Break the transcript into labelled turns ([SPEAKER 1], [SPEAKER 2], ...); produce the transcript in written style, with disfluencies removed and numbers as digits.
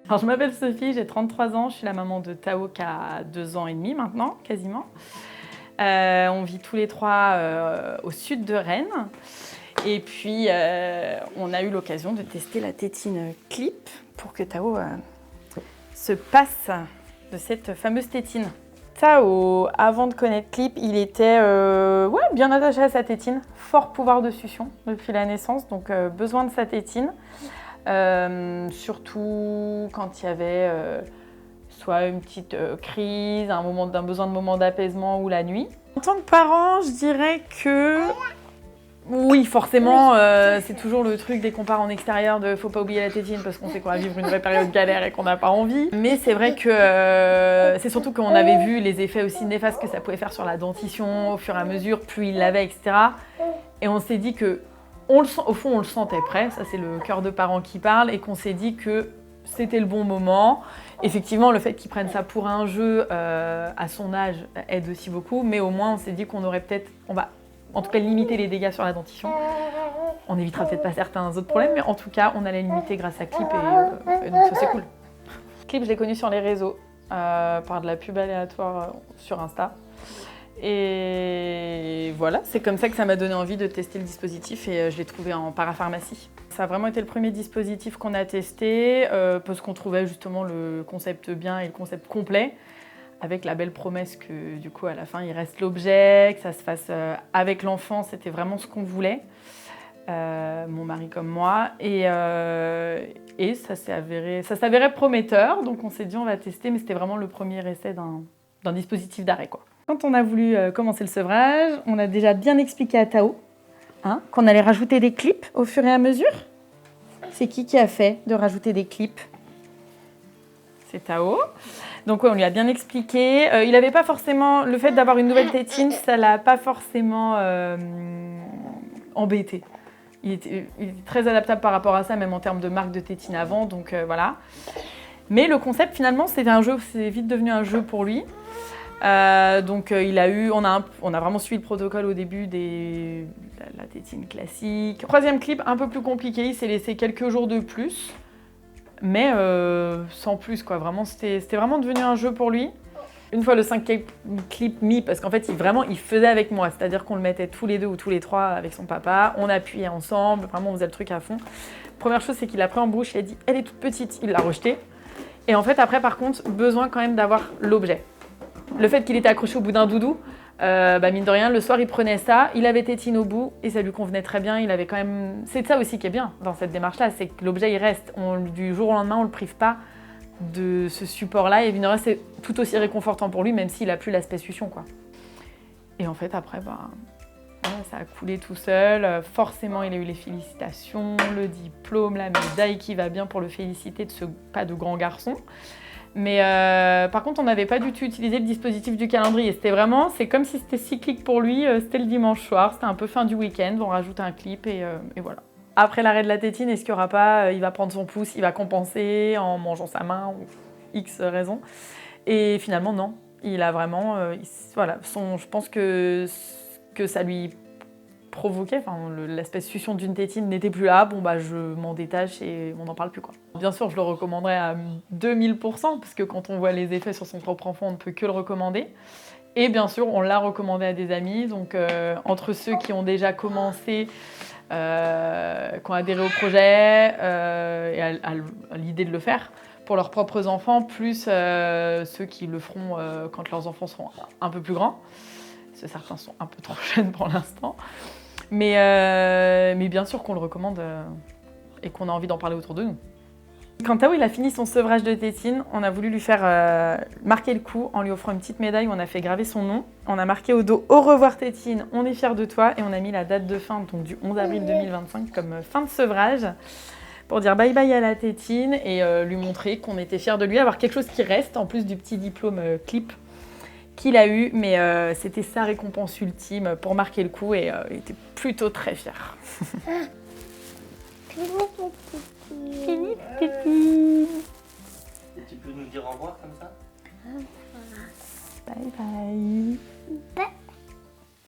[SPEAKER 1] Alors, je m'appelle Sophie, j'ai 33 ans, je suis la maman de Tao qui a 2 ans et demi maintenant, quasiment. On vit tous les trois au sud de Rennes. Et puis, on a eu l'occasion de tester la tétine Clip pour que Tao se passe de cette fameuse tétine. Tao, avant de connaître Clip, il était bien attaché à sa tétine, fort pouvoir de succion depuis la naissance, donc besoin de sa tétine. Surtout quand il y avait soit une petite crise, un besoin de moment d'apaisement ou la nuit. En tant que parent, je dirais que oui, forcément, c'est toujours le truc dès qu'on part en extérieur de faut pas oublier la tétine parce qu'on sait qu'on va vivre une vraie période galère et qu'on n'a pas envie. Mais c'est vrai que c'est surtout qu'on avait vu les effets aussi néfastes que ça pouvait faire sur la dentition au fur et à mesure, plus il l'avait, etc. Et on s'est dit que au fond, on le sentait prêt, ça c'est le cœur de parents qui parle, et qu'on s'est dit que c'était le bon moment. Effectivement, le fait qu'ils prennent ça pour un jeu à son âge aide aussi beaucoup, mais au moins on s'est dit qu'on aurait peut-être, on va en tout cas limiter les dégâts sur la dentition. On évitera peut-être pas certains autres problèmes, mais en tout cas on allait limiter grâce à Clip, et donc ça c'est cool. Clip, je l'ai connu sur les réseaux, par de la pub aléatoire sur Insta. Et voilà, c'est comme ça que ça m'a donné envie de tester le dispositif et je l'ai trouvé en parapharmacie. Ça a vraiment été le premier dispositif qu'on a testé parce qu'on trouvait justement le concept bien et le concept complet, avec la belle promesse que du coup à la fin il reste l'objet, que ça se fasse avec l'enfant, c'était vraiment ce qu'on voulait, mon mari comme moi, et ça s'avérait prometteur, donc on s'est dit on va tester, mais c'était vraiment le premier essai d'un dispositif d'arrêt, quoi. Quand on a voulu commencer le sevrage, on a déjà bien expliqué à Tao qu'on allait rajouter des clips au fur et à mesure. C'est qui a fait de rajouter des clips? C'est Tao. Donc ouais, on lui a bien expliqué. Il n'avait pas forcément... Le fait d'avoir une nouvelle tétine, ça ne l'a pas forcément embêté. Il était très adaptable par rapport à ça, même en termes de marque de tétine avant, donc voilà. Mais le concept, finalement, c'était un jeu, c'est vite devenu un jeu pour lui. On a vraiment suivi le protocole au début de la tétine classique. Troisième clip, un peu plus compliqué, il s'est laissé quelques jours de plus, mais sans plus, quoi. Vraiment, c'était vraiment devenu un jeu pour lui. Une fois le 5e clip mis, parce qu'en fait, il faisait avec moi, c'est-à-dire qu'on le mettait tous les deux ou tous les trois avec son papa, on appuyait ensemble, vraiment on faisait le truc à fond. Première chose, c'est qu'il a pris en bouche, il a dit « elle est toute petite », il l'a rejetée. Et en fait, après, par contre, besoin quand même d'avoir l'objet. Le fait qu'il était accroché au bout d'un doudou, mine de rien, le soir, il prenait ça, il avait tétine au bout et ça lui convenait très bien. Il avait quand même... C'est ça aussi qui est bien dans cette démarche-là, c'est que l'objet, il reste. Du jour au lendemain, on ne le prive pas de ce support-là. Et mine de rien, c'est tout aussi réconfortant pour lui, même s'il n'a plus l'aspect succion, quoi. Et en fait, après, voilà, ça a coulé tout seul. Forcément, il a eu les félicitations, le diplôme, la médaille qui va bien pour le féliciter de ce pas de grand garçon. Mais par contre, on n'avait pas du tout utilisé le dispositif du calendrier. C'est comme si c'était cyclique pour lui. C'était le dimanche soir, c'était un peu fin du week-end. On rajoute un clip et voilà. Après l'arrêt de la tétine, est-ce qu'il n'y aura pas il va prendre son pouce, il va compenser en mangeant sa main ou X raison. Et finalement, non. Il a vraiment... voilà, je pense que ça lui provoquait, l'aspect succion d'une tétine n'était plus là, je m'en détache et on n'en parle plus, quoi. Bien sûr, je le recommanderais à 2000%, parce que quand on voit les effets sur son propre enfant, on ne peut que le recommander. Et bien sûr, on l'a recommandé à des amis, donc entre ceux qui ont déjà commencé, qui ont adhéré au projet et à l'idée de le faire pour leurs propres enfants, plus ceux qui le feront quand leurs enfants seront un peu plus grands, parce que certains sont un peu trop jeunes pour l'instant. Mais bien sûr qu'on le recommande et qu'on a envie d'en parler autour de nous. Quand Tao il a fini son sevrage de tétine, on a voulu lui faire marquer le coup en lui offrant une petite médaille où on a fait graver son nom. On a marqué au dos « Au revoir tétine, on est fiers de toi » et on a mis la date de fin, donc du 11 avril 2025 comme fin de sevrage, pour dire bye bye à la tétine et lui montrer qu'on était fiers de lui, avoir quelque chose qui reste en plus du petit diplôme Clip qu'il a eu, mais c'était sa récompense ultime pour marquer le coup et il était plutôt très fier. Fini, petit.
[SPEAKER 2] Et tu peux nous dire au revoir comme ça?
[SPEAKER 1] Bye bye.
[SPEAKER 3] Bye.